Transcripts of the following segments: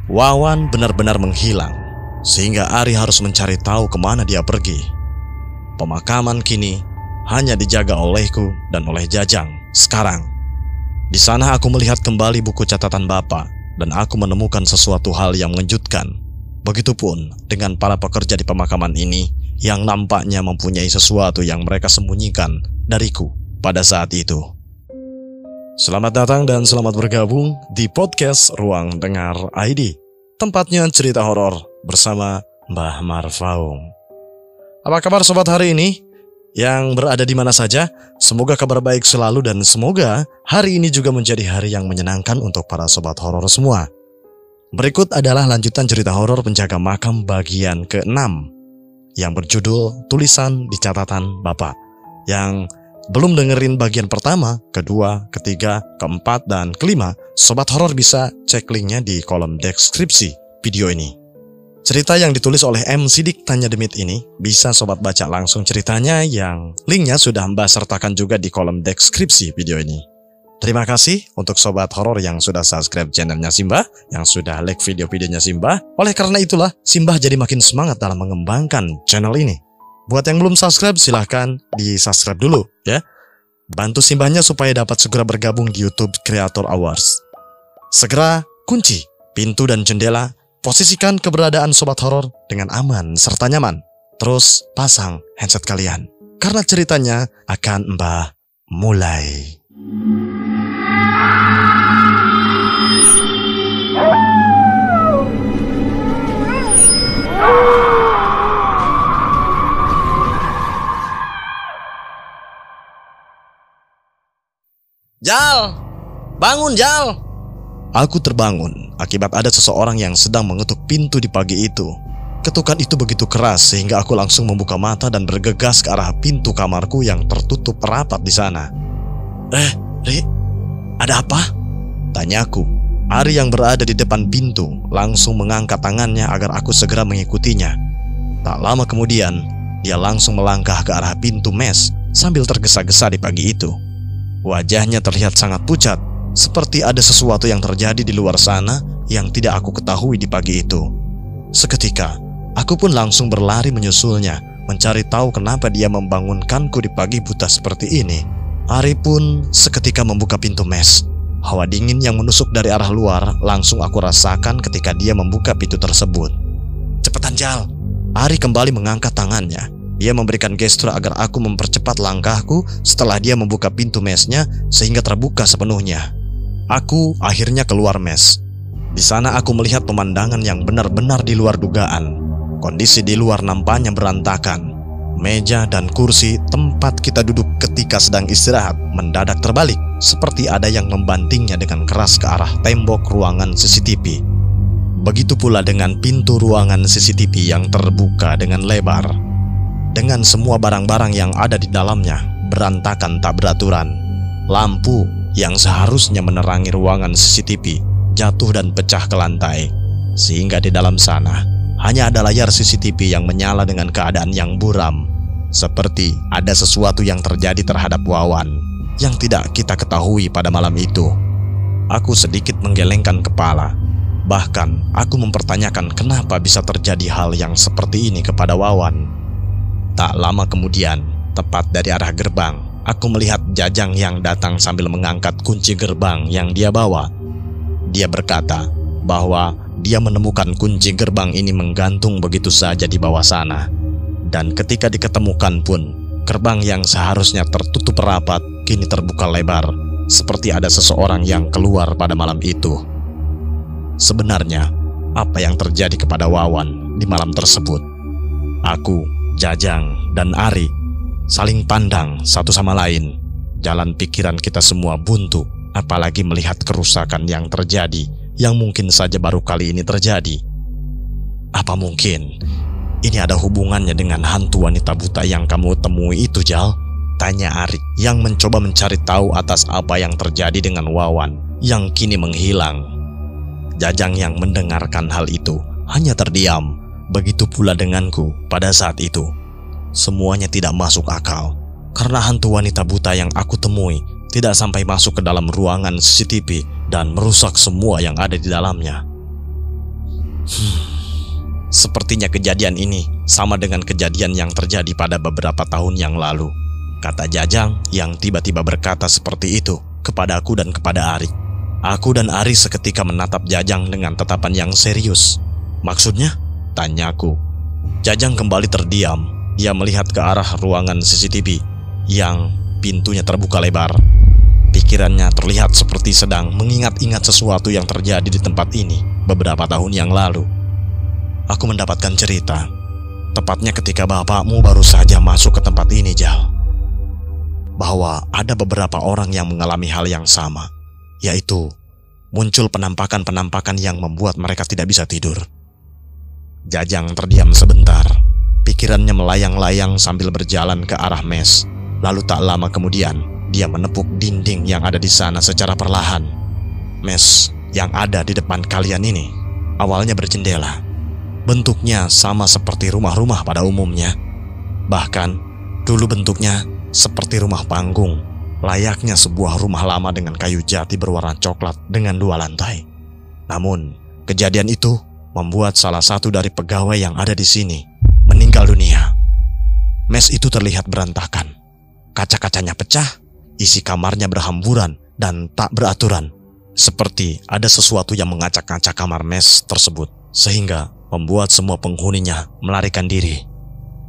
Wawan benar-benar menghilang, sehingga Ari harus mencari tahu kemana dia pergi. Pemakaman kini hanya dijaga olehku dan oleh Jajang. Sekarang, di sana aku melihat kembali buku catatan Bapak, dan aku menemukan sesuatu hal yang mengejutkan. Begitupun dengan para pekerja di pemakaman ini yang nampaknya mempunyai sesuatu yang mereka sembunyikan dariku pada saat itu. Selamat datang dan selamat bergabung di podcast Ruang Dengar ID, tempatnya cerita horor bersama Mbah Marfaung. Apa kabar sobat hari ini? Yang berada di mana saja, semoga kabar baik selalu dan semoga hari ini juga menjadi hari yang menyenangkan untuk para sobat horor semua. Berikut adalah lanjutan cerita horor penjaga makam bagian ke-6 yang berjudul Tulisan di Catatan Bapak. Yang belum dengerin bagian pertama, kedua, ketiga, keempat, dan kelima, sobat horor bisa cek linknya di kolom deskripsi video ini. Cerita yang ditulis oleh M. Sidik Tanya Demit ini bisa sobat baca langsung ceritanya yang linknya sudah Mbah sertakan juga di kolom deskripsi video ini. Terima kasih untuk sobat horor yang sudah subscribe channelnya Simbah, yang sudah like video-videonya Simbah. Oleh karena itulah Simbah jadi makin semangat dalam mengembangkan channel ini. Buat yang belum subscribe silahkan di subscribe dulu ya. Bantu Simbahnya supaya dapat segera bergabung di YouTube Creator Awards. Segera kunci pintu dan jendela. Posisikan keberadaan sobat horor dengan aman serta nyaman. Terus pasang headset kalian, karena ceritanya akan Mbah mulai. Jal! Bangun Jal! Aku terbangun akibat ada seseorang yang sedang mengetuk pintu di pagi itu. Ketukan itu begitu keras sehingga aku langsung membuka mata dan bergegas ke arah pintu kamarku yang tertutup rapat di sana. Ri, ada apa? Tanyaku. Ari yang berada di depan pintu langsung mengangkat tangannya agar aku segera mengikutinya. Tak lama kemudian, dia langsung melangkah ke arah pintu mes sambil tergesa-gesa di pagi itu. Wajahnya terlihat sangat pucat, seperti ada sesuatu yang terjadi di luar sana yang tidak aku ketahui di pagi itu. Seketika, aku pun langsung berlari menyusulnya, mencari tahu kenapa dia membangunkanku di pagi buta seperti ini. Ari pun seketika membuka pintu mes. Hawa dingin yang menusuk dari arah luar langsung aku rasakan ketika dia membuka pintu tersebut. Cepetan Jal! Ari kembali mengangkat tangannya. Dia memberikan gestur agar aku mempercepat langkahku setelah dia membuka pintu mesnya sehingga terbuka sepenuhnya. Aku akhirnya keluar mes. Di sana aku melihat pemandangan yang benar-benar di luar dugaan. Kondisi di luar nampaknya berantakan. Meja dan kursi tempat kita duduk ketika sedang istirahat mendadak terbalik, seperti ada yang membantingnya dengan keras ke arah tembok ruangan CCTV. Begitu pula dengan pintu ruangan CCTV yang terbuka dengan lebar. Dengan semua barang-barang yang ada di dalamnya berantakan tak beraturan. Lampu yang seharusnya menerangi ruangan CCTV jatuh dan pecah ke lantai, sehingga di dalam sana hanya ada layar CCTV yang menyala dengan keadaan yang buram, seperti ada sesuatu yang terjadi terhadap Wawan yang tidak kita ketahui pada malam itu. Aku sedikit menggelengkan kepala. Bahkan aku mempertanyakan kenapa bisa terjadi hal yang seperti ini kepada Wawan. Tak lama kemudian, tepat dari arah gerbang, aku melihat Jajang yang datang sambil mengangkat kunci gerbang yang dia bawa. Dia berkata bahwa dia menemukan kunci gerbang ini menggantung begitu saja di bawah sana. Dan ketika diketemukan pun, gerbang yang seharusnya tertutup rapat kini terbuka lebar, seperti ada seseorang yang keluar pada malam itu. Sebenarnya, apa yang terjadi kepada Wawan di malam tersebut? Aku, Jajang, dan Ari saling pandang satu sama lain. Jalan pikiran kita semua buntu, apalagi melihat kerusakan yang terjadi, yang mungkin saja baru kali ini terjadi. Apa mungkin ini ada hubungannya dengan hantu wanita buta yang kamu temui itu, Jal? Tanya Ari yang mencoba mencari tahu atas apa yang terjadi dengan Wawan yang kini menghilang. Jajang yang mendengarkan hal itu hanya terdiam. Begitu pula denganku pada saat itu. Semuanya tidak masuk akal, karena hantu wanita buta yang aku temui tidak sampai masuk ke dalam ruangan CCTV dan merusak semua yang ada di dalamnya. Sepertinya kejadian ini sama dengan kejadian yang terjadi pada beberapa tahun yang lalu, kata Jajang yang tiba-tiba berkata seperti itu kepada aku dan kepada Ari. Aku dan Ari seketika menatap Jajang dengan tatapan yang serius. Maksudnya? Tanyaku. Jajang kembali terdiam. Ia melihat ke arah ruangan CCTV yang pintunya terbuka lebar. Pikirannya terlihat seperti sedang mengingat-ingat sesuatu yang terjadi di tempat ini beberapa tahun yang lalu. Aku mendapatkan cerita, tepatnya ketika bapakmu baru saja masuk ke tempat ini, Jal, bahwa ada beberapa orang yang mengalami hal yang sama, yaitu muncul penampakan-penampakan yang membuat mereka tidak bisa tidur. Jajang terdiam sebentar. Pikirannya melayang-layang sambil berjalan ke arah mes. Lalu tak lama kemudian, dia menepuk dinding yang ada di sana secara perlahan. Mes yang ada di depan kalian ini awalnya berjendela. Bentuknya sama seperti rumah-rumah pada umumnya. Bahkan, dulu bentuknya seperti rumah panggung, layaknya sebuah rumah lama dengan kayu jati berwarna coklat dengan 2 lantai. Namun, kejadian itu membuat salah satu dari pegawai yang ada di sini meninggal dunia. Mes itu terlihat berantakan. Kaca-kacanya pecah, isi kamarnya berhamburan dan tak beraturan. Seperti ada sesuatu yang mengacak-ngacak kamar mes tersebut, sehingga membuat semua penghuninya melarikan diri.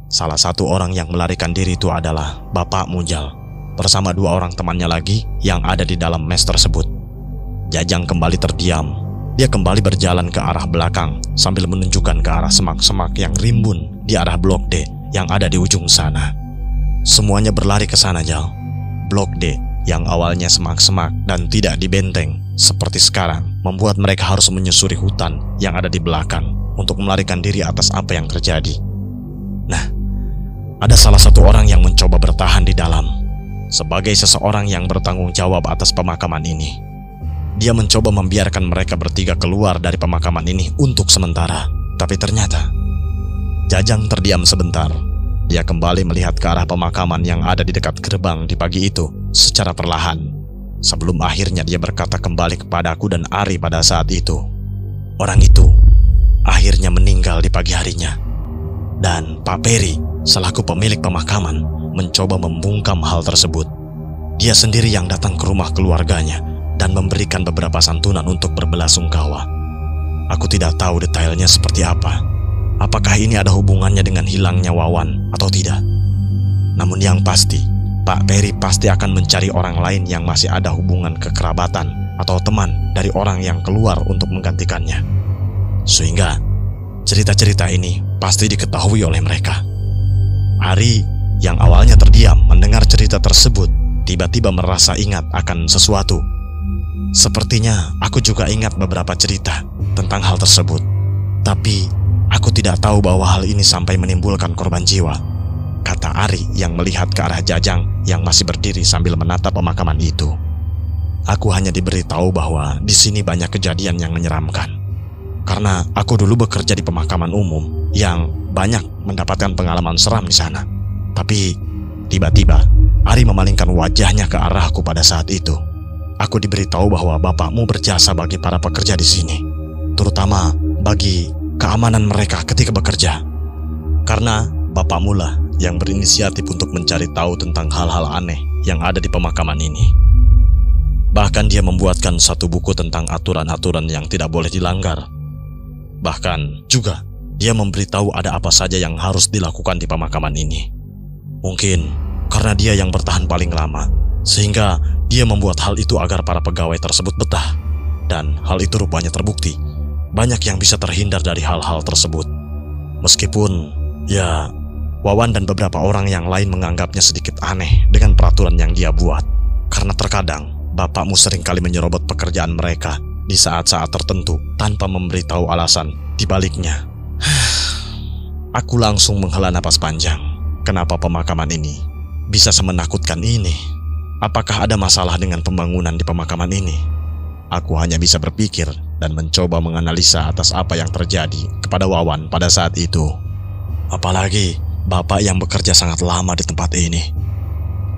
Salah satu orang yang melarikan diri itu adalah Bapak Mujal, bersama 2 orang temannya lagi yang ada di dalam mes tersebut. Jajang kembali terdiam. Dia kembali berjalan ke arah belakang sambil menunjukkan ke arah semak-semak yang rimbun di arah Blok D yang ada di ujung sana. Semuanya berlari ke sana, Jal. Blok D yang awalnya semak-semak dan tidak dibenteng seperti sekarang membuat mereka harus menyusuri hutan yang ada di belakang untuk melarikan diri atas apa yang terjadi. Nah, ada salah satu orang yang mencoba bertahan di dalam sebagai seseorang yang bertanggung jawab atas pemakaman ini. Dia mencoba membiarkan mereka bertiga keluar dari pemakaman ini untuk sementara. Tapi ternyata Jajang terdiam sebentar. Dia kembali melihat ke arah pemakaman yang ada di dekat gerbang di pagi itu secara perlahan, sebelum akhirnya dia berkata kembali kepadaku dan Ari pada saat itu. Orang itu akhirnya meninggal di pagi harinya. Dan Pak Peri selaku pemilik pemakaman mencoba membungkam hal tersebut. Dia sendiri yang datang ke rumah keluarganya dan memberikan beberapa santunan untuk berbelasungkawa. Aku tidak tahu detailnya seperti apa. Apakah ini ada hubungannya dengan hilangnya Wawan atau tidak? Namun yang pasti, Pak Peri pasti akan mencari orang lain yang masih ada hubungan kekerabatan atau teman dari orang yang keluar untuk menggantikannya. Sehingga cerita-cerita ini pasti diketahui oleh mereka. Ari yang awalnya terdiam mendengar cerita tersebut tiba-tiba merasa ingat akan sesuatu. Sepertinya aku juga ingat beberapa cerita tentang hal tersebut. Tapi aku tidak tahu bahwa hal ini sampai menimbulkan korban jiwa, kata Ari yang melihat ke arah Jajang yang masih berdiri sambil menatap pemakaman itu. Aku hanya diberitahu bahwa di sini banyak kejadian yang menyeramkan. Karena aku dulu bekerja di pemakaman umum yang banyak mendapatkan pengalaman seram di sana. Tapi tiba-tiba Ari memalingkan wajahnya ke arahku pada saat itu. Aku diberitahu bahwa bapakmu berjasa bagi para pekerja di sini, terutama bagi keamanan mereka ketika bekerja. Karena bapakmu lah yang berinisiatif untuk mencari tahu tentang hal-hal aneh yang ada di pemakaman ini. Bahkan dia membuatkan satu buku tentang aturan-aturan yang tidak boleh dilanggar. Bahkan juga dia memberitahu ada apa saja yang harus dilakukan di pemakaman ini. Mungkin karena dia yang bertahan paling lama, sehingga dia membuat hal itu agar para pegawai tersebut betah. Dan hal itu rupanya terbukti. Banyak yang bisa terhindar dari hal-hal tersebut. Meskipun, ya, Wawan dan beberapa orang yang lain menganggapnya sedikit aneh dengan peraturan yang dia buat. Karena terkadang, bapakmu seringkali menyerobot pekerjaan mereka di saat-saat tertentu tanpa memberitahu alasan di baliknya. Aku langsung menghela napas panjang. Kenapa pemakaman ini bisa semenakutkan ini? Apakah ada masalah dengan pembangunan di pemakaman ini? Aku hanya bisa berpikir dan mencoba menganalisa atas apa yang terjadi kepada Wawan pada saat itu. Apalagi bapak yang bekerja sangat lama di tempat ini.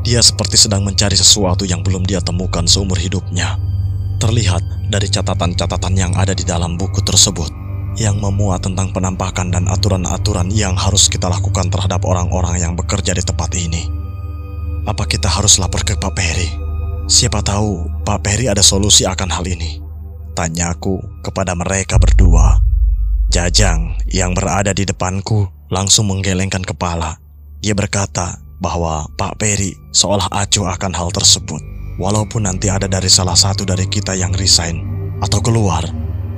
Dia seperti sedang mencari sesuatu yang belum dia temukan seumur hidupnya. Terlihat dari catatan-catatan yang ada di dalam buku tersebut yang memuat tentang penampakan dan aturan-aturan yang harus kita lakukan terhadap orang-orang yang bekerja di tempat ini. Apa kita harus lapor ke Pak Peri? Siapa tahu Pak Peri ada solusi akan hal ini, tanyaku kepada mereka berdua. Jajang yang berada di depanku langsung menggelengkan kepala. Dia berkata bahwa Pak Peri seolah acuh akan hal tersebut. Walaupun nanti ada dari salah satu dari kita yang resign atau keluar,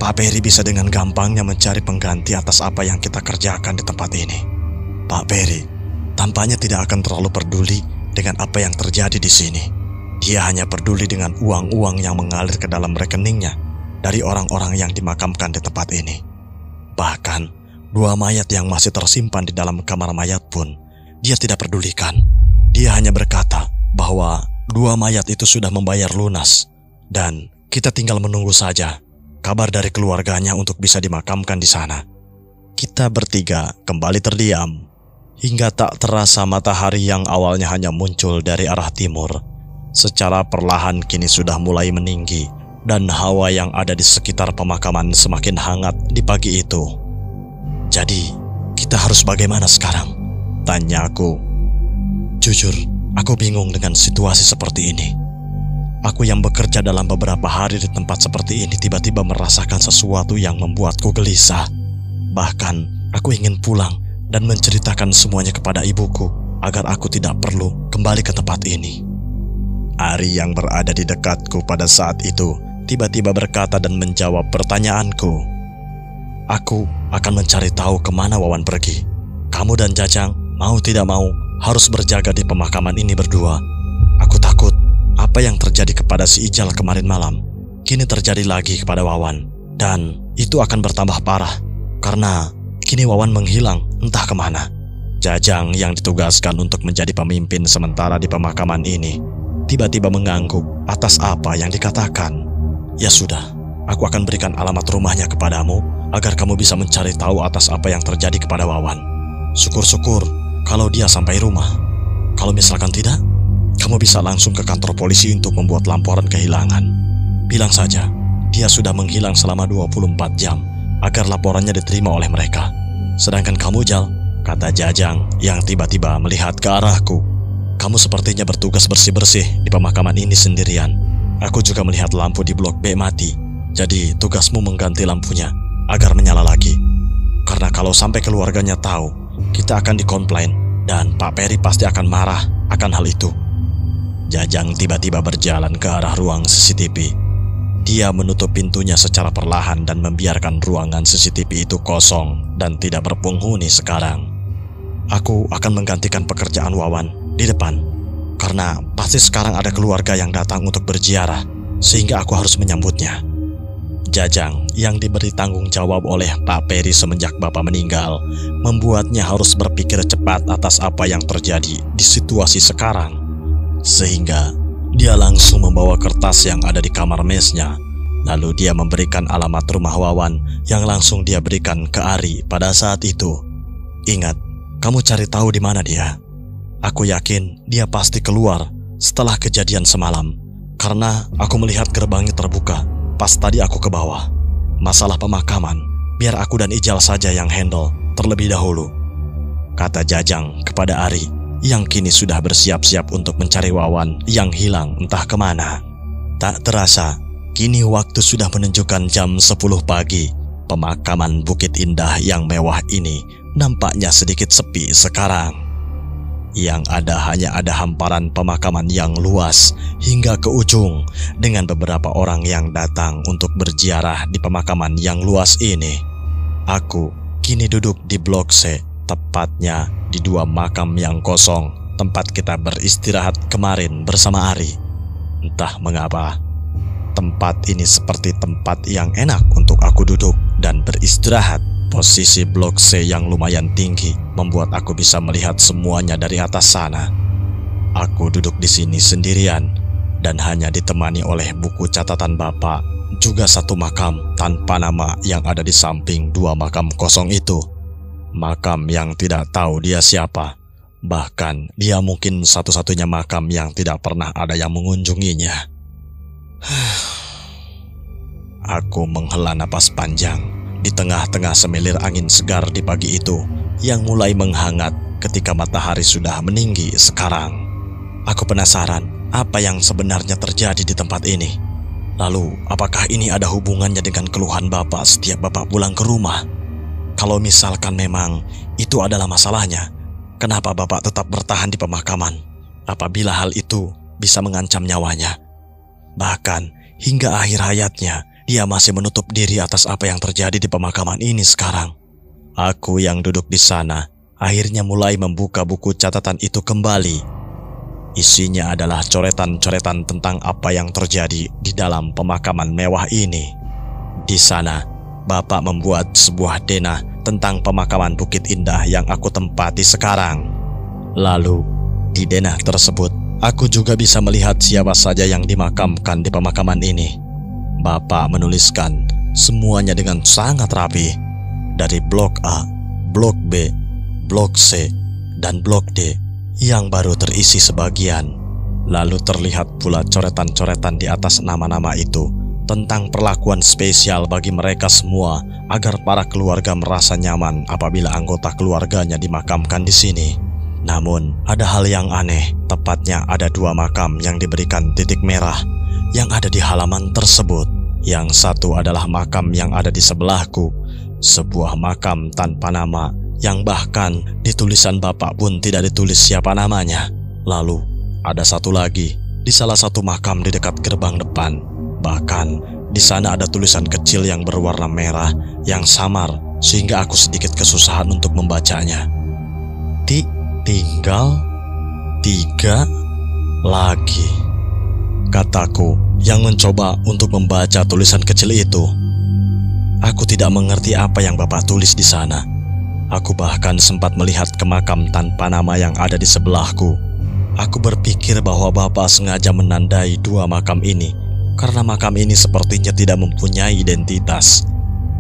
Pak Peri bisa dengan gampangnya mencari pengganti atas apa yang kita kerjakan di tempat ini. Pak Peri tampaknya tidak akan terlalu peduli dengan apa yang terjadi di sini. Dia hanya peduli dengan uang-uang yang mengalir ke dalam rekeningnya dari orang-orang yang dimakamkan di tempat ini. Bahkan 2 mayat yang masih tersimpan di dalam kamar mayat pun dia tidak pedulikan. Dia hanya berkata bahwa 2 mayat itu sudah membayar lunas dan kita tinggal menunggu saja kabar dari keluarganya untuk bisa dimakamkan di sana. Kita bertiga kembali terdiam hingga tak terasa matahari yang awalnya hanya muncul dari arah timur secara perlahan kini sudah mulai meninggi dan hawa yang ada di sekitar pemakaman semakin hangat di pagi itu. Jadi, kita harus bagaimana sekarang? Tanyaku. Jujur, aku bingung dengan situasi seperti ini. Aku yang bekerja dalam beberapa hari di tempat seperti ini tiba-tiba merasakan sesuatu yang membuatku gelisah. Bahkan, aku ingin pulang dan menceritakan semuanya kepada ibuku agar aku tidak perlu kembali ke tempat ini. Ari yang berada di dekatku pada saat itu tiba-tiba berkata dan menjawab pertanyaanku. Aku akan mencari tahu kemana Wawan pergi. Kamu dan Jajang mau tidak mau harus berjaga di pemakaman ini berdua. Aku takut apa yang terjadi kepada si Ijal kemarin malam kini terjadi lagi kepada Wawan. Dan itu akan bertambah parah karena kini Wawan menghilang entah kemana. Jajang yang ditugaskan untuk menjadi pemimpin sementara di pemakaman ini tiba-tiba mengangguk atas apa yang dikatakan. Ya sudah, aku akan berikan alamat rumahnya kepadamu agar kamu bisa mencari tahu atas apa yang terjadi kepada Wawan. Syukur-syukur kalau dia sampai rumah. Kalau misalkan tidak, kamu bisa langsung ke kantor polisi untuk membuat laporan kehilangan. Bilang saja, dia sudah menghilang selama 24 jam agar laporannya diterima oleh mereka. Sedangkan kamu, Jal, kata Jajang yang tiba-tiba melihat ke arahku. Kamu sepertinya bertugas bersih-bersih di pemakaman ini sendirian. Aku juga melihat lampu di blok B mati. Jadi tugasmu mengganti lampunya agar menyala lagi. Karena kalau sampai keluarganya tahu, kita akan dikomplain dan Pak Peri pasti akan marah akan hal itu. Jajang tiba-tiba berjalan ke arah ruang CCTV. Dia menutup pintunya secara perlahan dan membiarkan ruangan CCTV itu kosong dan tidak berpenghuni sekarang. Aku akan menggantikan pekerjaan Wawan di depan, karena pasti sekarang ada keluarga yang datang untuk berziarah, sehingga aku harus menyambutnya. Jajang yang diberi tanggung jawab oleh Pak Peri semenjak Bapak meninggal membuatnya harus berpikir cepat atas apa yang terjadi di situasi sekarang. Sehingga dia langsung membawa kertas yang ada di kamar mesnya. Lalu dia memberikan alamat rumah Wawan yang langsung dia berikan ke Ari pada saat itu. Ingat, kamu cari tahu di mana dia. Aku yakin dia pasti keluar setelah kejadian semalam, karena aku melihat gerbangnya terbuka pas tadi aku ke bawah. Masalah pemakaman, biar aku dan Ijal saja yang handle terlebih dahulu, kata Jajang kepada Ari yang kini sudah bersiap-siap untuk mencari Wawan yang hilang entah kemana. Tak terasa, kini waktu sudah menunjukkan jam 10 pagi. Pemakaman Bukit Indah yang mewah ini nampaknya sedikit sepi sekarang. Yang hanya ada hamparan pemakaman yang luas hingga ke ujung dengan beberapa orang yang datang untuk berziarah di pemakaman yang luas ini. Aku kini duduk di blok C, tepatnya di 2 makam yang kosong tempat kita beristirahat kemarin bersama Ari. Entah mengapa, tempat ini seperti tempat yang enak untuk aku duduk dan beristirahat. Posisi blok C yang lumayan tinggi membuat aku bisa melihat semuanya dari atas sana. Aku duduk di sini sendirian dan hanya ditemani oleh buku catatan Bapak, juga 1 makam tanpa nama yang ada di samping 2 makam kosong itu. Makam yang tidak tahu dia siapa. Bahkan dia mungkin satu-satunya makam yang tidak pernah ada yang mengunjunginya. Aku menghela napas panjang Di tengah-tengah semilir angin segar di pagi itu yang mulai menghangat ketika matahari sudah meninggi sekarang. Aku penasaran apa yang sebenarnya terjadi di tempat ini. Lalu, apakah ini ada hubungannya dengan keluhan Bapak setiap Bapak pulang ke rumah? Kalau misalkan memang itu adalah masalahnya, kenapa Bapak tetap bertahan di pemakaman apabila hal itu bisa mengancam nyawanya? Bahkan hingga akhir hayatnya, dia masih menutup diri atas apa yang terjadi di pemakaman ini sekarang. Aku yang duduk di sana akhirnya mulai membuka buku catatan itu kembali. Isinya adalah coretan-coretan tentang apa yang terjadi di dalam pemakaman mewah ini. Di sana, Bapak membuat sebuah denah tentang pemakaman Bukit Indah yang aku tempati sekarang. Lalu, di denah tersebut, aku juga bisa melihat siapa saja yang dimakamkan di pemakaman ini. Bapak menuliskan semuanya dengan sangat rapi. Dari blok A, blok B, blok C, dan blok D yang baru terisi sebagian. Lalu terlihat pula coretan-coretan di atas nama-nama itu tentang perlakuan spesial bagi mereka semua agar para keluarga merasa nyaman apabila anggota keluarganya dimakamkan di sini. Namun, ada hal yang aneh, tepatnya ada 2 makam yang diberikan titik merah yang ada di halaman tersebut. Yang satu adalah makam yang ada di sebelahku, sebuah makam tanpa nama yang bahkan di tulisan Bapak pun tidak ditulis siapa namanya. Lalu, ada satu lagi di salah satu makam di dekat gerbang depan. Bahkan di sana ada tulisan kecil yang berwarna merah yang samar sehingga aku sedikit kesusahan untuk membacanya. Tinggal 3 lagi, kataku yang mencoba untuk membaca tulisan kecil itu. Aku tidak mengerti apa yang Bapak tulis di sana. Aku bahkan sempat melihat ke makam tanpa nama yang ada di sebelahku. Aku berpikir bahwa Bapak sengaja menandai 2 makam ini karena makam ini sepertinya tidak mempunyai identitas.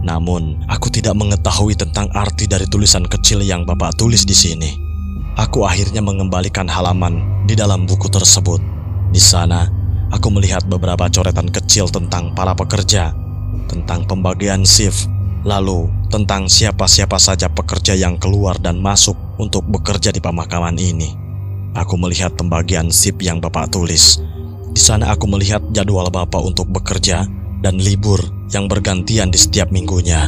Namun, aku tidak mengetahui tentang arti dari tulisan kecil yang Bapak tulis di sini. Aku akhirnya mengembalikan halaman di dalam buku tersebut. Di sana, aku melihat beberapa coretan kecil tentang para pekerja, tentang pembagian shift, lalu tentang siapa-siapa saja pekerja yang keluar dan masuk untuk bekerja di pemakaman ini. Aku melihat pembagian shift yang Bapak tulis. Di sana aku melihat jadwal Bapak untuk bekerja dan libur yang bergantian di setiap minggunya.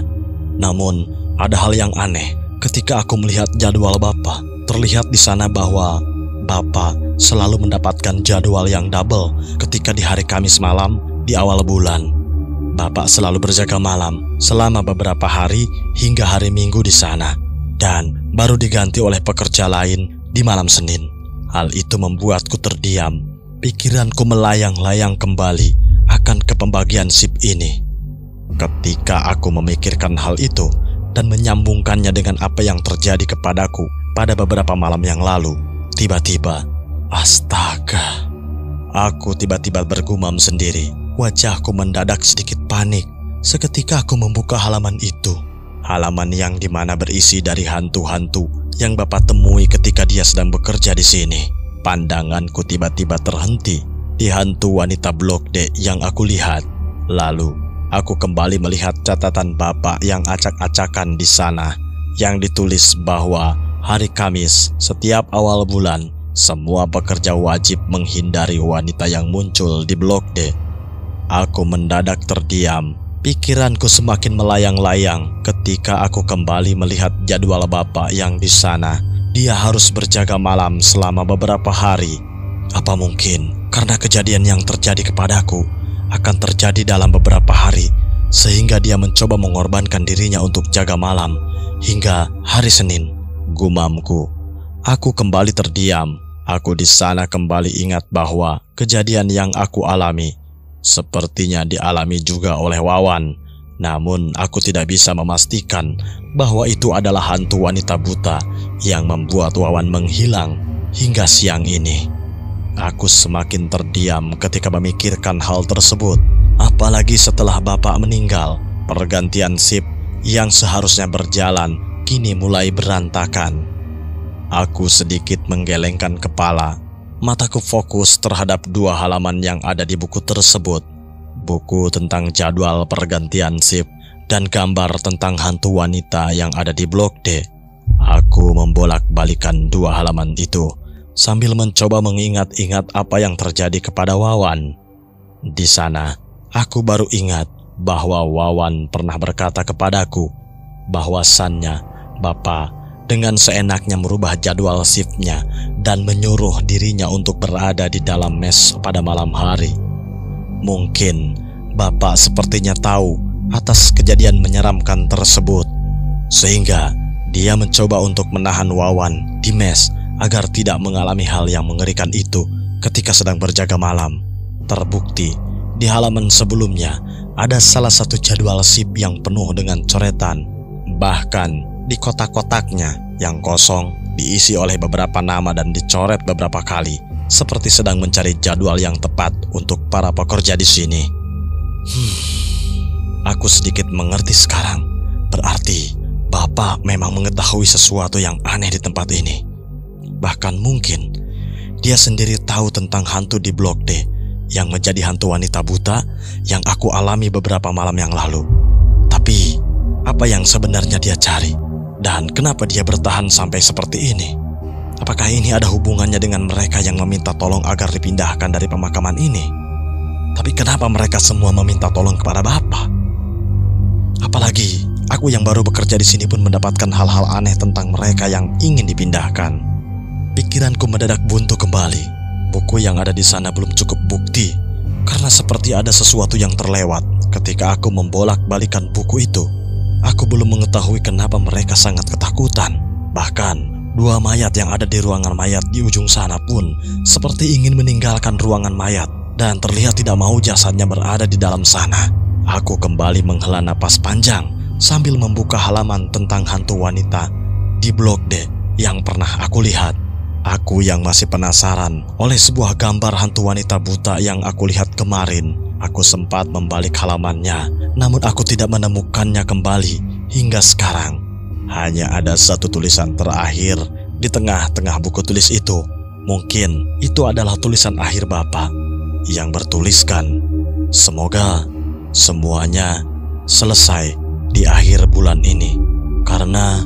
Namun, ada hal yang aneh ketika aku melihat jadwal Bapak. Terlihat di sana bahwa Bapak selalu mendapatkan jadwal yang double ketika di hari Kamis malam di awal bulan. Bapak selalu berjaga malam selama beberapa hari hingga hari Minggu di sana, dan baru diganti oleh pekerja lain di malam Senin. Hal itu membuatku terdiam. Pikiranku melayang-layang kembali akan kepembagian shift ini. Ketika aku memikirkan hal itu dan menyambungkannya dengan apa yang terjadi kepadaku pada beberapa malam yang lalu, tiba-tiba, astaga, aku tiba-tiba bergumam sendiri. Wajahku mendadak sedikit panik seketika aku membuka halaman itu. Halaman yang dimana berisi dari hantu-hantu yang Bapak temui ketika dia sedang bekerja di sini. Pandanganku tiba-tiba terhenti di hantu wanita blok D yang aku lihat. Lalu, aku kembali melihat catatan Bapak yang acak-acakan di sana, yang ditulis bahwa hari Kamis setiap awal bulan, semua pekerja wajib menghindari wanita yang muncul di blok D. Aku mendadak terdiam. Pikiranku semakin melayang-layang ketika aku kembali melihat jadwal Bapak yang di sana. Dia harus berjaga malam selama beberapa hari. Apa mungkin karena kejadian yang terjadi kepadaku akan terjadi dalam beberapa hari, sehingga dia mencoba mengorbankan dirinya untuk jaga malam hingga hari Senin? Gumamku. Aku kembali terdiam. Aku di sana kembali ingat bahwa kejadian yang aku alami sepertinya dialami juga oleh Wawan. Namun aku tidak bisa memastikan bahwa itu adalah hantu wanita buta yang membuat Wawan menghilang hingga siang ini. Aku semakin terdiam ketika memikirkan hal tersebut. Apalagi setelah Bapak meninggal, pergantian shift yang seharusnya berjalan kini mulai berantakan. Aku sedikit menggelengkan kepala. Mataku fokus terhadap 2 halaman yang ada di buku tersebut. Buku tentang jadwal pergantian shift dan gambar tentang hantu wanita yang ada di blok D. Aku membolak-balikan dua halaman itu sambil mencoba mengingat-ingat apa yang terjadi kepada Wawan. Di sana, aku baru ingat bahwa Wawan pernah berkata kepadaku bahwasannya Bapak dengan seenaknya merubah jadwal shiftnya dan menyuruh dirinya untuk berada di dalam mes pada malam hari. Mungkin Bapak sepertinya tahu atas kejadian menyeramkan tersebut, sehingga dia mencoba untuk menahan Wawan di mes agar tidak mengalami hal yang mengerikan itu ketika sedang berjaga malam. Terbukti di halaman sebelumnya ada salah satu jadwal shift yang penuh dengan coretan. Bahkan di kotak-kotaknya yang kosong diisi oleh beberapa nama dan dicoret beberapa kali, seperti sedang mencari jadwal yang tepat untuk para pekerja di sini. Aku sedikit mengerti sekarang. Berarti Bapak memang mengetahui sesuatu yang aneh di tempat ini. Bahkan mungkin dia sendiri tahu tentang hantu di blok D yang menjadi hantu wanita buta yang aku alami beberapa malam yang lalu. Tapi apa yang sebenarnya dia cari? Dan kenapa dia bertahan sampai seperti ini? Apakah ini ada hubungannya dengan mereka yang meminta tolong agar dipindahkan dari pemakaman ini? Tapi kenapa mereka semua meminta tolong kepada Bapak? Apalagi aku yang baru bekerja di sini pun mendapatkan hal-hal aneh tentang mereka yang ingin dipindahkan. Pikiranku mendadak buntu kembali. Buku yang ada di sana belum cukup bukti, karena seperti ada sesuatu yang terlewat ketika aku membolak-balikan buku itu. Aku belum mengetahui kenapa mereka sangat ketakutan. Bahkan dua mayat yang ada di ruangan mayat di ujung sana pun seperti ingin meninggalkan ruangan mayat dan terlihat tidak mau jasadnya berada di dalam sana. Aku kembali menghela napas panjang sambil membuka halaman tentang hantu wanita di blok D yang pernah aku lihat. Aku yang masih penasaran oleh sebuah gambar hantu wanita buta yang aku lihat kemarin. Aku sempat membalik halamannya, namun aku tidak menemukannya kembali hingga sekarang. Hanya ada satu tulisan terakhir di tengah-tengah buku tulis itu. Mungkin itu adalah tulisan akhir Bapak yang bertuliskan, "Semoga semuanya selesai di akhir bulan ini." Karena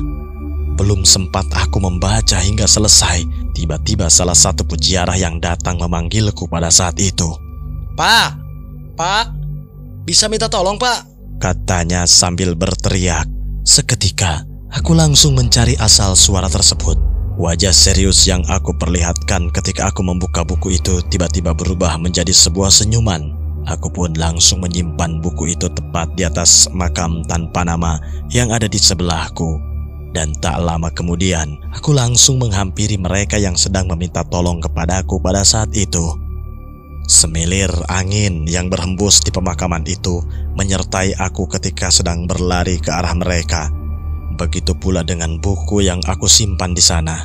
belum sempat aku membaca hingga selesai, tiba-tiba salah satu peziarah yang datang memanggilku pada saat itu. Pak, bisa minta tolong Pak?" katanya sambil berteriak. Seketika, aku langsung mencari asal suara tersebut. Wajah serius yang aku perlihatkan ketika aku membuka buku itu tiba-tiba berubah menjadi sebuah senyuman. Aku pun langsung menyimpan buku itu tepat di atas makam tanpa nama yang ada di sebelahku. Dan tak lama kemudian, aku langsung menghampiri mereka yang sedang meminta tolong kepadaku pada saat itu. Semilir angin yang berhembus di pemakaman itu menyertai aku ketika sedang berlari ke arah mereka. Begitu pula dengan buku yang aku simpan di sana.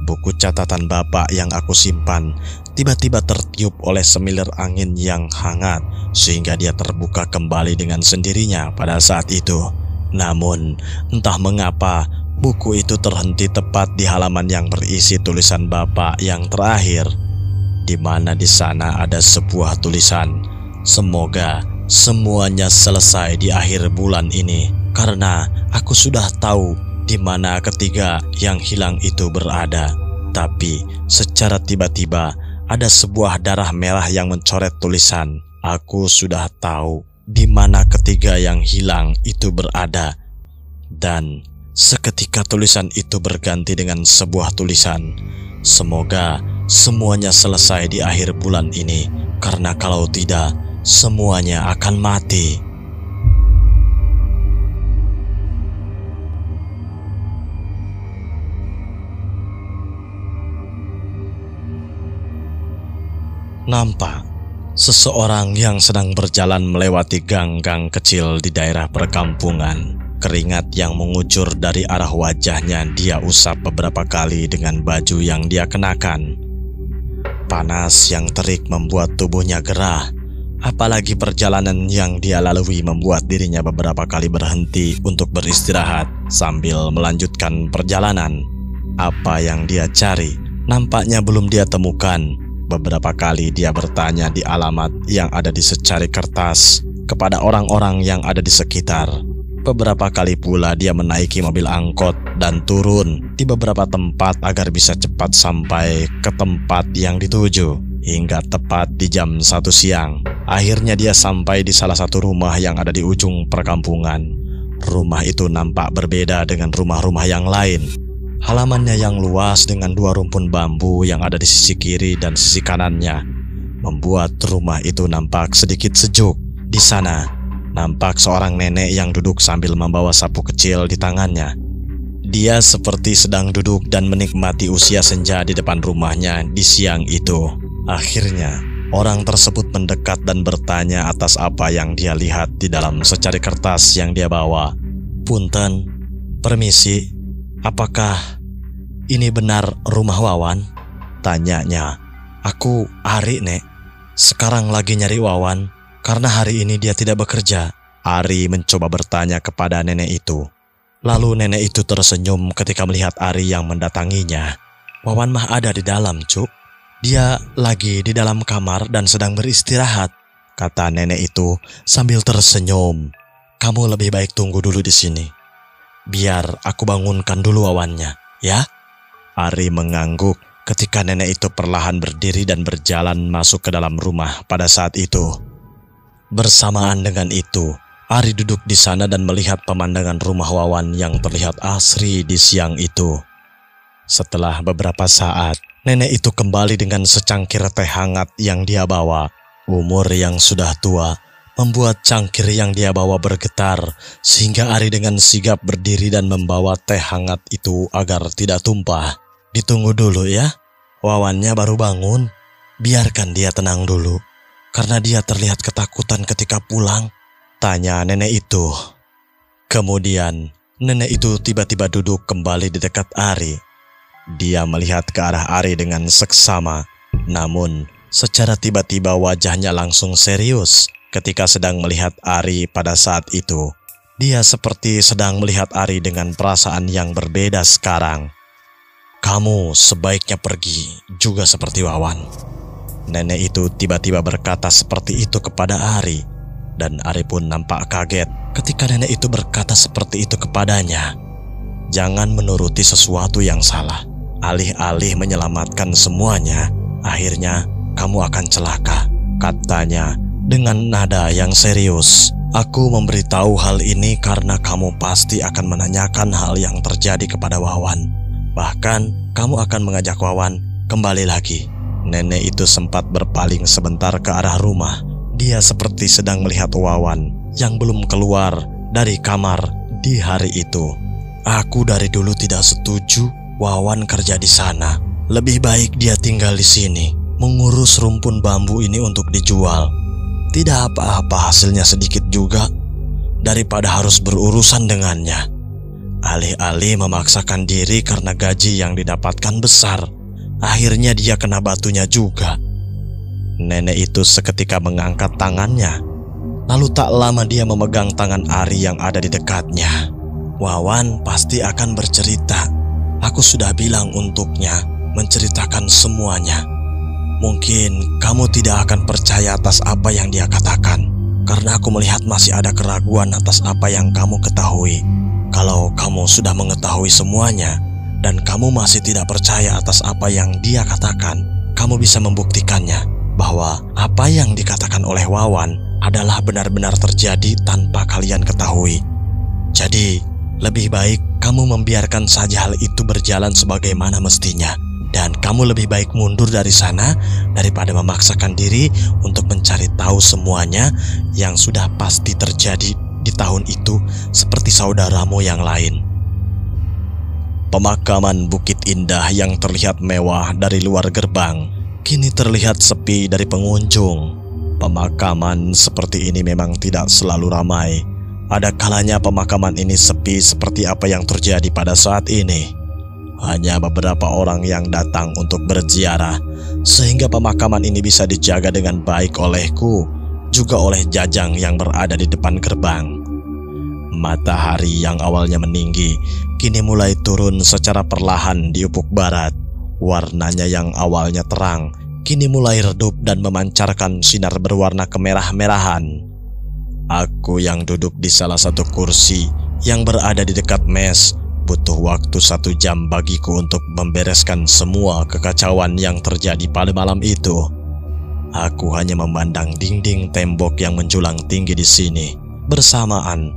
Buku catatan Bapak yang aku simpan tiba-tiba tertiup oleh semilir angin yang hangat sehingga dia terbuka kembali dengan sendirinya pada saat itu. Namun, entah mengapa buku itu terhenti tepat di halaman yang berisi tulisan Bapak yang terakhir, di mana di sana ada sebuah tulisan, "Semoga semuanya selesai di akhir bulan ini, karena aku sudah tahu di mana ketiga yang hilang itu berada." Tapi secara tiba-tiba ada sebuah darah merah yang mencoret tulisan, "Aku sudah tahu di mana ketiga yang hilang itu berada." Dan seketika tulisan itu berganti dengan sebuah tulisan, "Semoga semuanya selesai di akhir bulan ini, karena kalau tidak, semuanya akan mati." Nampak seseorang yang sedang berjalan melewati gang-gang kecil di daerah perkampungan. Keringat yang mengucur dari arah wajahnya dia usap beberapa kali dengan baju yang dia kenakan. Panas yang terik membuat tubuhnya gerah. Apalagi perjalanan yang dia lalui membuat dirinya beberapa kali berhenti untuk beristirahat sambil melanjutkan perjalanan. Apa yang dia cari nampaknya belum dia temukan. Beberapa kali dia bertanya di alamat yang ada di secari kertas kepada orang-orang yang ada di sekitar. Beberapa kali pula dia menaiki mobil angkot dan turun di beberapa tempat agar bisa cepat sampai ke tempat yang dituju. Hingga tepat di jam 1 siang, akhirnya dia sampai di salah satu rumah yang ada di ujung perkampungan. Rumah itu nampak berbeda dengan rumah-rumah yang lain. Halamannya yang luas dengan 2 rumpun bambu yang ada di sisi kiri dan sisi kanannya membuat rumah itu nampak sedikit sejuk. Di sana nampak seorang nenek yang duduk sambil membawa sapu kecil di tangannya. Dia seperti sedang duduk dan menikmati usia senja di depan rumahnya di siang itu. Akhirnya, orang tersebut mendekat dan bertanya atas apa yang dia lihat di dalam secari kertas yang dia bawa. "Punten, permisi, apakah ini benar rumah Wawan?" tanyanya. "Aku Ari, Nek. Sekarang lagi nyari Wawan karena hari ini dia tidak bekerja." Ari mencoba bertanya kepada nenek itu. Lalu nenek itu tersenyum ketika melihat Ari yang mendatanginya. "Wawan mah ada di dalam, Cuk. Dia lagi di dalam kamar dan sedang beristirahat," kata nenek itu sambil tersenyum. "Kamu lebih baik tunggu dulu di sini. Biar aku bangunkan dulu Wawannya, ya?" Ari mengangguk ketika nenek itu perlahan berdiri dan berjalan masuk ke dalam rumah pada saat itu. Bersamaan dengan itu, Ari duduk di sana dan melihat pemandangan rumah Wawan yang terlihat asri di siang itu. Setelah beberapa saat, nenek itu kembali dengan secangkir teh hangat yang dia bawa. Umur yang sudah tua membuat cangkir yang dia bawa bergetar, sehingga Ari dengan sigap berdiri dan membawa teh hangat itu agar tidak tumpah. "Ditunggu dulu ya, Wawannya baru bangun. Biarkan dia tenang dulu, karena dia terlihat ketakutan ketika pulang," tanya nenek itu. Kemudian, nenek itu tiba-tiba duduk kembali di dekat Ari. Dia melihat ke arah Ari dengan seksama, namun secara tiba-tiba wajahnya langsung serius ketika sedang melihat Ari pada saat itu. Dia seperti sedang melihat Ari dengan perasaan yang berbeda sekarang. "Kamu sebaiknya pergi juga seperti Wawan." Nenek itu tiba-tiba berkata seperti itu kepada Ari, dan Ari pun nampak kaget ketika nenek itu berkata seperti itu kepadanya. Jangan menuruti sesuatu yang salah. Alih-alih menyelamatkan semuanya, akhirnya kamu akan celaka, katanya dengan nada yang serius. Aku memberitahu hal ini karena kamu pasti akan menanyakan hal yang terjadi kepada Wawan. Bahkan kamu akan mengajak Wawan kembali lagi. Nenek itu sempat berpaling sebentar ke arah rumah. Dia seperti sedang melihat Wawan yang belum keluar dari kamar di hari itu. Aku dari dulu tidak setuju Wawan kerja di sana. Lebih baik dia tinggal di sini, mengurus rumpun bambu ini untuk dijual. Tidak apa-apa hasilnya sedikit juga, daripada harus berurusan dengannya. Alih-alih memaksakan diri karena gaji yang didapatkan besar, akhirnya dia kena batunya juga. Nenek itu seketika mengangkat tangannya. Lalu tak lama dia memegang tangan Ari yang ada di dekatnya. Wawan pasti akan bercerita. Aku sudah bilang untuknya menceritakan semuanya. Mungkin kamu tidak akan percaya atas apa yang dia katakan, karena aku melihat masih ada keraguan atas apa yang kamu ketahui. Kalau kamu sudah mengetahui semuanya dan kamu masih tidak percaya atas apa yang dia katakan, kamu bisa membuktikannya bahwa apa yang dikatakan oleh Wawan adalah benar-benar terjadi tanpa kalian ketahui. Jadi, lebih baik kamu membiarkan saja hal itu berjalan sebagaimana mestinya. Dan kamu lebih baik mundur dari sana daripada memaksakan diri untuk mencari tahu semuanya yang sudah pasti terjadi di tahun itu seperti saudaramu yang lain. Pemakaman Bukit Indah yang terlihat mewah dari luar gerbang kini terlihat sepi dari pengunjung. Pemakaman seperti ini memang tidak selalu ramai. Ada kalanya pemakaman ini sepi seperti apa yang terjadi pada saat ini. Hanya beberapa orang yang datang untuk berziarah, sehingga pemakaman ini bisa dijaga dengan baik olehku, juga oleh Jajang yang berada di depan gerbang. Matahari yang awalnya meninggi, kini mulai turun secara perlahan di ufuk barat. Warnanya yang awalnya terang, kini mulai redup dan memancarkan sinar berwarna kemerah-merahan. Aku yang duduk di salah satu kursi yang berada di dekat mes butuh waktu 1 jam bagiku untuk membereskan semua kekacauan yang terjadi pada malam itu. Aku hanya memandang dinding tembok yang menjulang tinggi di sini, bersamaan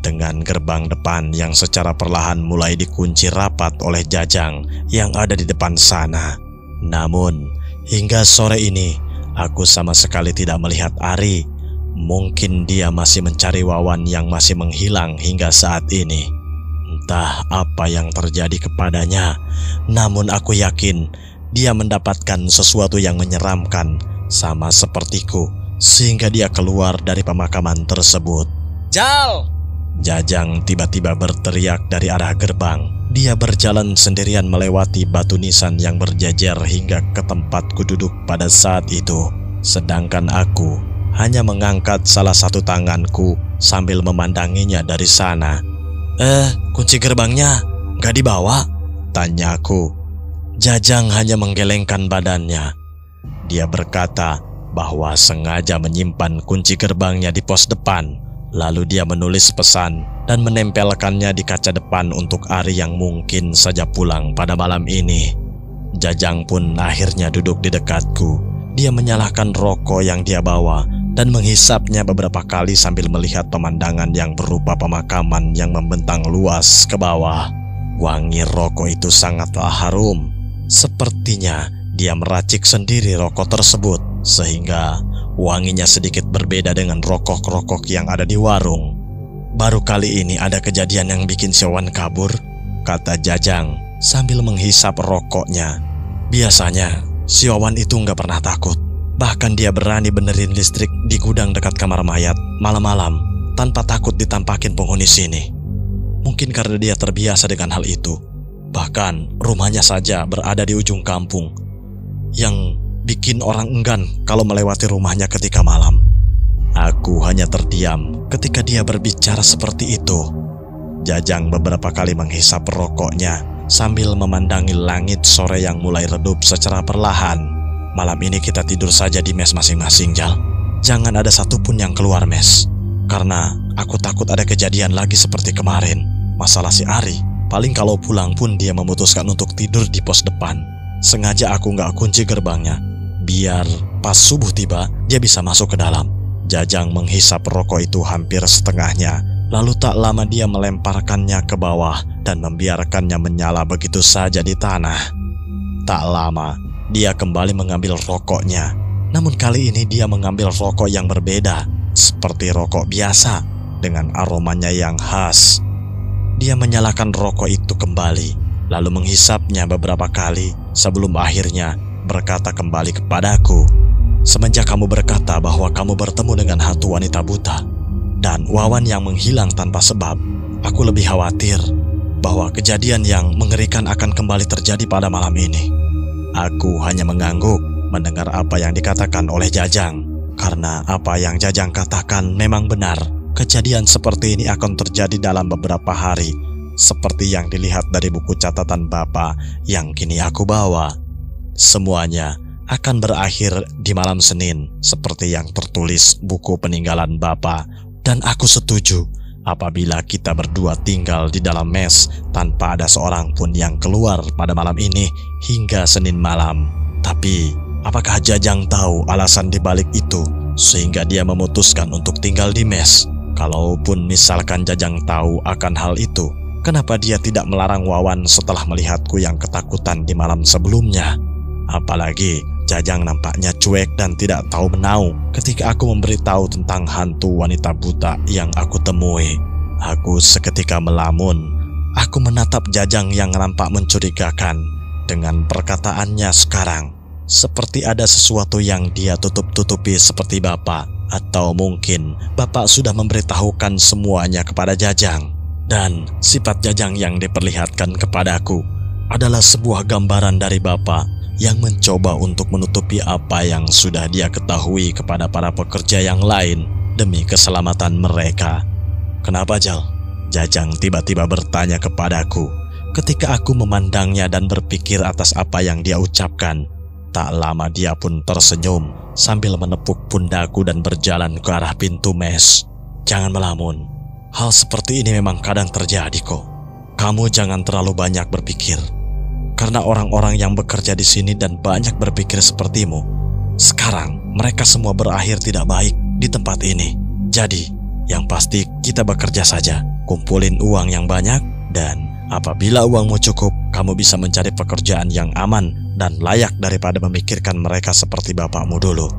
dengan gerbang depan yang secara perlahan mulai dikunci rapat oleh Jajang yang ada di depan sana. Namun, hingga sore ini, aku sama sekali tidak melihat Ari. Mungkin dia masih mencari Wawan yang masih menghilang hingga saat ini. Entah apa yang terjadi kepadanya, namun aku yakin dia mendapatkan sesuatu yang menyeramkan sama sepertiku, sehingga dia keluar dari pemakaman tersebut. Jal! Jajang tiba-tiba berteriak dari arah gerbang. Dia berjalan sendirian melewati batu nisan yang berjejer hingga ke tempatku duduk pada saat itu. Sedangkan aku hanya mengangkat salah satu tanganku sambil memandanginya dari sana. Kunci gerbangnya gak dibawa? Tanyaku. Jajang hanya menggelengkan badannya. Dia berkata bahwa sengaja menyimpan kunci gerbangnya di pos depan. Lalu dia menulis pesan dan menempelkannya di kaca depan untuk Ari yang mungkin saja pulang pada malam ini. Jajang pun akhirnya duduk di dekatku. Dia menyalakan rokok yang dia bawa dan menghisapnya beberapa kali sambil melihat pemandangan yang berupa pemakaman yang membentang luas ke bawah. Wangi rokok itu sangatlah harum. Sepertinya dia meracik sendiri rokok tersebut, sehingga wanginya sedikit berbeda dengan rokok-rokok yang ada di warung. Baru kali ini ada kejadian yang bikin si Wawan kabur, kata Jajang sambil menghisap rokoknya. Biasanya si Wawan itu nggak pernah takut. Bahkan dia berani benerin listrik di gudang dekat kamar mayat malam-malam tanpa takut ditampakin penghuni sini. Mungkin karena dia terbiasa dengan hal itu. Bahkan rumahnya saja berada di ujung kampung, yang bikin orang enggan kalau melewati rumahnya ketika malam. Aku hanya terdiam ketika dia berbicara seperti itu. Jajang beberapa kali menghisap rokoknya sambil memandangi langit sore yang mulai redup secara perlahan. Malam ini kita tidur saja di mes masing-masing, Jal. Jangan ada satupun yang keluar mes, karena aku takut ada kejadian lagi seperti kemarin. Masalah si Ari, paling kalau pulang pun dia memutuskan untuk tidur di pos depan. Sengaja aku nggak kunci gerbangnya, biar pas subuh tiba dia bisa masuk ke dalam. Jajang menghisap rokok itu hampir setengahnya, lalu tak lama dia melemparkannya ke bawah dan membiarkannya menyala begitu saja di tanah. Tak lama dia kembali mengambil rokoknya, namun kali ini dia mengambil rokok yang berbeda, seperti rokok biasa dengan aromanya yang khas. Dia menyalakan rokok itu kembali, lalu menghisapnya beberapa kali sebelum akhirnya berkata kembali kepadaku, "Semenjak kamu berkata bahwa kamu bertemu dengan hantu wanita buta dan Wawan yang menghilang tanpa sebab, aku lebih khawatir bahwa kejadian yang mengerikan akan kembali terjadi pada malam ini." Aku hanya mengangguk mendengar apa yang dikatakan oleh Jajang, karena apa yang Jajang katakan memang benar. Kejadian seperti ini akan terjadi dalam beberapa hari, seperti yang dilihat dari buku catatan Bapak yang kini aku bawa. Semuanya akan berakhir di malam Senin, seperti yang tertulis buku peninggalan Bapak, dan aku setuju apabila kita berdua tinggal di dalam mes tanpa ada seorang pun yang keluar pada malam ini hingga Senin malam. Tapi, apakah Jajang tahu alasan dibalik itu sehingga dia memutuskan untuk tinggal di mes? Kalaupun misalkan Jajang tahu akan hal itu, kenapa dia tidak melarang Wawan setelah melihatku yang ketakutan di malam sebelumnya? Apalagi Jajang nampaknya cuek dan tidak tahu menau ketika aku memberitahu tentang hantu wanita buta yang aku temui. Aku seketika melamun. Aku menatap Jajang yang nampak mencurigakan dengan perkataannya sekarang. Seperti ada sesuatu yang dia tutup-tutupi seperti Bapak. Atau mungkin Bapak sudah memberitahukan semuanya kepada Jajang. Dan sifat Jajang yang diperlihatkan kepadaku adalah sebuah gambaran dari Bapak yang mencoba untuk menutupi apa yang sudah dia ketahui kepada para pekerja yang lain demi keselamatan mereka. "Kenapa, Jal?" Jajang tiba-tiba bertanya kepadaku ketika aku memandangnya dan berpikir atas apa yang dia ucapkan. Tak lama dia pun tersenyum sambil menepuk pundakku dan berjalan ke arah pintu mes. jangan melamun. Hal seperti ini memang kadang terjadi kok. Kamu jangan terlalu banyak berpikir. Karena orang-orang yang bekerja di sini dan banyak berpikir sepertimu, sekarang mereka semua berakhir tidak baik di tempat ini. Jadi, yang pasti kita bekerja saja. Kumpulin uang yang banyak, dan apabila uangmu cukup, kamu bisa mencari pekerjaan yang aman dan layak daripada memikirkan mereka seperti bapakmu dulu.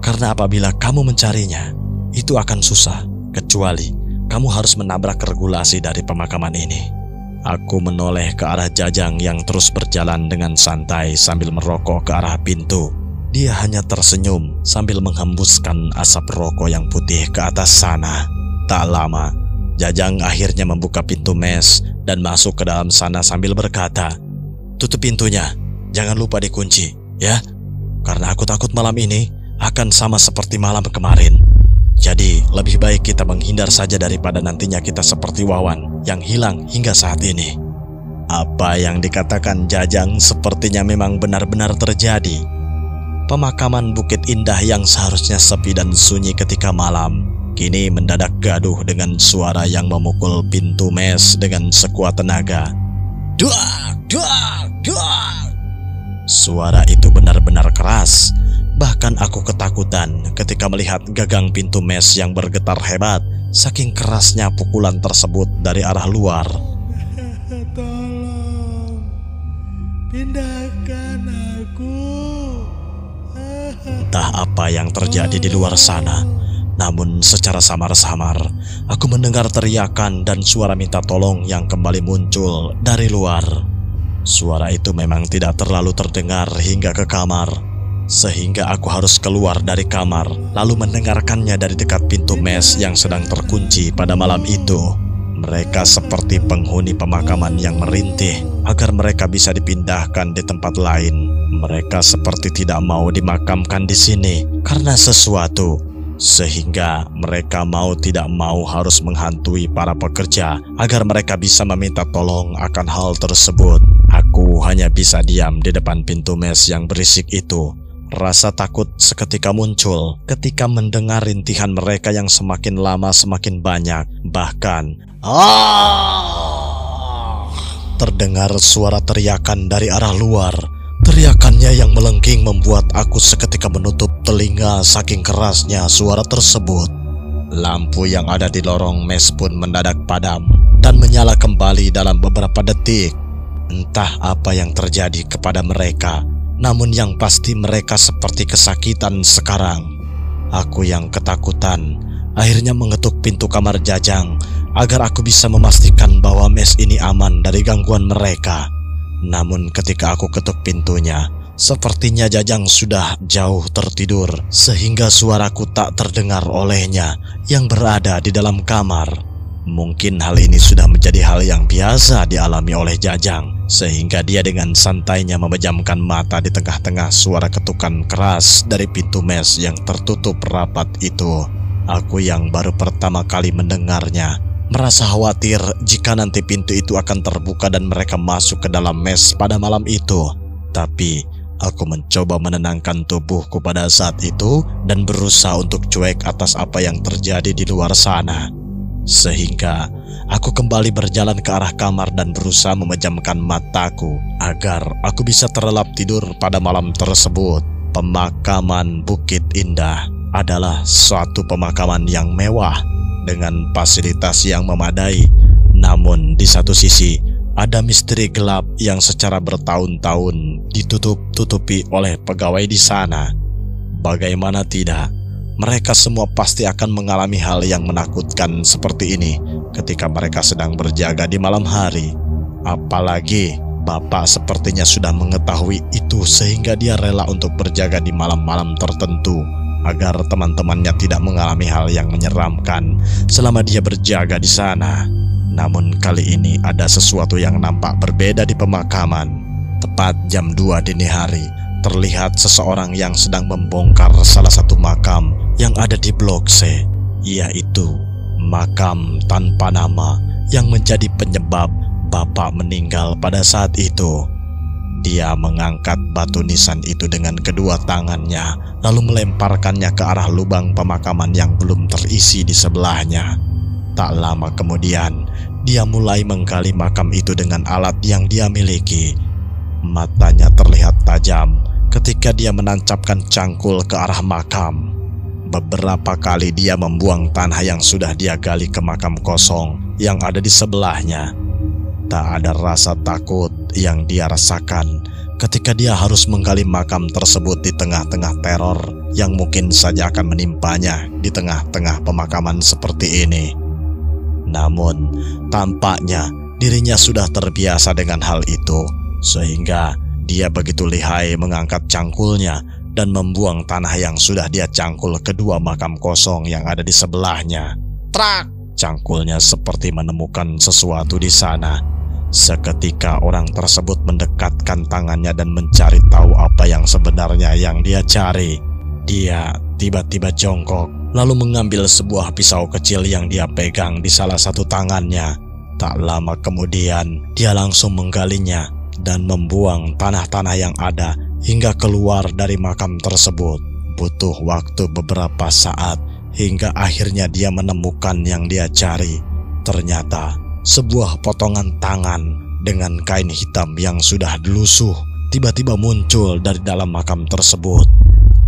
Karena apabila kamu mencarinya, itu akan susah, kecuali kamu harus menabrak regulasi dari pemakaman ini. Aku menoleh ke arah Jajang yang terus berjalan dengan santai sambil merokok ke arah pintu. Dia hanya tersenyum sambil menghembuskan asap rokok yang putih ke atas sana. Tak lama, Jajang akhirnya membuka pintu mes dan masuk ke dalam sana sambil berkata, "Tutup pintunya, jangan lupa dikunci, ya. Karena aku takut malam ini akan sama seperti malam kemarin. Jadi lebih baik kita menghindar saja daripada nantinya kita seperti Wawan yang hilang hingga saat ini." Apa yang dikatakan Jajang sepertinya memang benar-benar terjadi. Pemakaman Bukit Indah yang seharusnya sepi dan sunyi ketika malam, kini mendadak gaduh dengan suara yang memukul pintu mes dengan sekuat tenaga. Duak, duak, duak. Suara itu benar-benar keras. Bahkan aku ketakutan ketika melihat gagang pintu mes yang bergetar hebat, saking kerasnya pukulan tersebut dari arah luar. Tolong, pindahkan aku. Entah apa yang terjadi di luar sana, namun secara samar-samar aku mendengar teriakan dan suara minta tolong yang kembali muncul dari luar. Suara itu memang tidak terlalu terdengar hingga ke kamar, sehingga aku harus keluar dari kamar lalu mendengarkannya dari dekat pintu mes yang sedang terkunci pada malam itu. Mereka seperti penghuni pemakaman yang merintih agar mereka bisa dipindahkan di tempat lain. Mereka seperti tidak mau dimakamkan di sini karena sesuatu, sehingga mereka mau tidak mau harus menghantui para pekerja agar mereka bisa meminta tolong akan hal tersebut. Aku hanya bisa diam di depan pintu mes yang berisik itu. Rasa takut seketika muncul ketika mendengar rintihan mereka yang semakin lama semakin banyak. Bahkan terdengar suara teriakan dari arah luar. Teriakannya yang melengking membuat aku seketika menutup telinga saking kerasnya suara tersebut. Lampu yang ada di lorong mes pun mendadak padam dan menyala kembali dalam beberapa detik. Entah apa yang terjadi kepada mereka, namun yang pasti mereka seperti kesakitan sekarang. Aku yang ketakutan akhirnya mengetuk pintu kamar Jajang agar aku bisa memastikan bahwa mes ini aman dari gangguan mereka. Namun ketika aku ketuk pintunya, sepertinya Jajang sudah jauh tertidur sehingga suaraku tak terdengar olehnya yang berada di dalam kamar. Mungkin hal ini sudah menjadi hal yang biasa dialami oleh Jajang, sehingga dia dengan santainya memejamkan mata di tengah-tengah suara ketukan keras dari pintu mes yang tertutup rapat itu. Aku yang baru pertama kali mendengarnya merasa khawatir jika nanti pintu itu akan terbuka dan mereka masuk ke dalam mes pada malam itu. Tapi aku mencoba menenangkan tubuhku pada saat itu dan berusaha untuk cuek atas apa yang terjadi di luar sana. Sehingga aku kembali berjalan ke arah kamar dan berusaha memejamkan mataku agar aku bisa terlelap tidur pada malam tersebut. Pemakaman Bukit Indah adalah suatu pemakaman yang mewah dengan fasilitas yang memadai. Namun di satu sisi ada misteri gelap yang secara bertahun-tahun ditutup-tutupi oleh pegawai di sana. Bagaimana tidak, mereka semua pasti akan mengalami hal yang menakutkan seperti ini ketika mereka sedang berjaga di malam hari. Apalagi Bapak sepertinya sudah mengetahui itu sehingga dia rela untuk berjaga di malam-malam tertentu agar teman-temannya tidak mengalami hal yang menyeramkan selama dia berjaga di sana. Namun kali ini ada sesuatu yang nampak berbeda di pemakaman. Tepat jam 2 dini hari, terlihat seseorang yang sedang membongkar salah satu makam yang ada di Blok C, yaitu makam tanpa nama yang menjadi penyebab Bapak meninggal pada saat itu. Dia mengangkat batu nisan itu dengan kedua tangannya, lalu melemparkannya ke arah lubang pemakaman yang belum terisi di sebelahnya. Tak lama kemudian, dia mulai menggali makam itu dengan alat yang dia miliki. Matanya terlihat tajam ketika dia menancapkan cangkul ke arah makam. Beberapa kali dia membuang tanah yang sudah dia gali ke makam kosong yang ada di sebelahnya. Tak ada rasa takut yang dia rasakan ketika dia harus menggali makam tersebut di tengah-tengah teror yang mungkin saja akan menimpanya di tengah-tengah pemakaman seperti ini. Namun, tampaknya dirinya sudah terbiasa dengan hal itu, sehingga dia begitu lihai mengangkat cangkulnya dan membuang tanah yang sudah dia cangkul kedua makam kosong yang ada di sebelahnya. Trak! Cangkulnya seperti menemukan sesuatu di sana. Seketika orang tersebut mendekatkan tangannya dan mencari tahu apa yang sebenarnya yang dia cari. Dia tiba-tiba jongkok, lalu mengambil sebuah pisau kecil yang dia pegang di salah satu tangannya. Tak lama kemudian, dia langsung menggalinya dan membuang tanah-tanah yang ada hingga keluar dari makam tersebut. Butuh waktu beberapa saat hingga akhirnya dia menemukan yang dia cari. Ternyata sebuah potongan tangan dengan kain hitam yang sudah dilusuh tiba-tiba muncul dari dalam makam tersebut.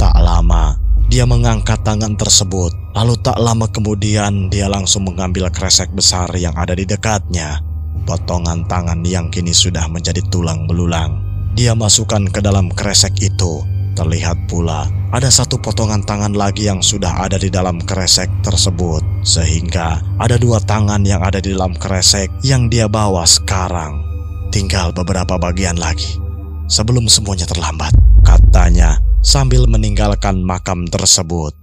Tak lama dia mengangkat tangan tersebut, lalu tak lama kemudian dia langsung mengambil kresek besar yang ada di dekatnya. Potongan tangan yang kini sudah menjadi tulang belulang dia masukkan ke dalam kresek itu. Terlihat pula ada satu potongan tangan lagi yang sudah ada di dalam kresek tersebut, sehingga ada dua tangan yang ada di dalam kresek yang dia bawa sekarang. Tinggal beberapa bagian lagi sebelum semuanya terlambat, katanya sambil meninggalkan makam tersebut.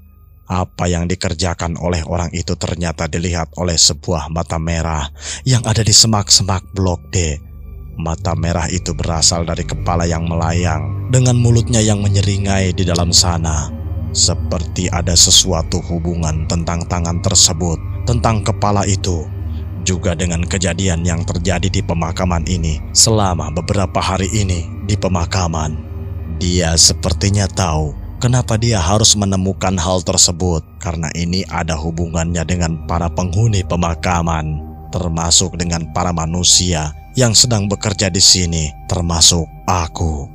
Apa yang dikerjakan oleh orang itu ternyata dilihat oleh sebuah mata merah yang ada di semak-semak Blok D. Mata merah itu berasal dari kepala yang melayang dengan mulutnya yang menyeringai di dalam sana. Seperti ada sesuatu hubungan tentang tangan tersebut, tentang kepala itu, juga dengan kejadian yang terjadi di pemakaman ini selama beberapa hari ini di pemakaman. Dia sepertinya tahu kenapa dia harus menemukan hal tersebut, karena ini ada hubungannya dengan para penghuni pemakaman, termasuk dengan para manusia yang sedang bekerja di sini, termasuk aku.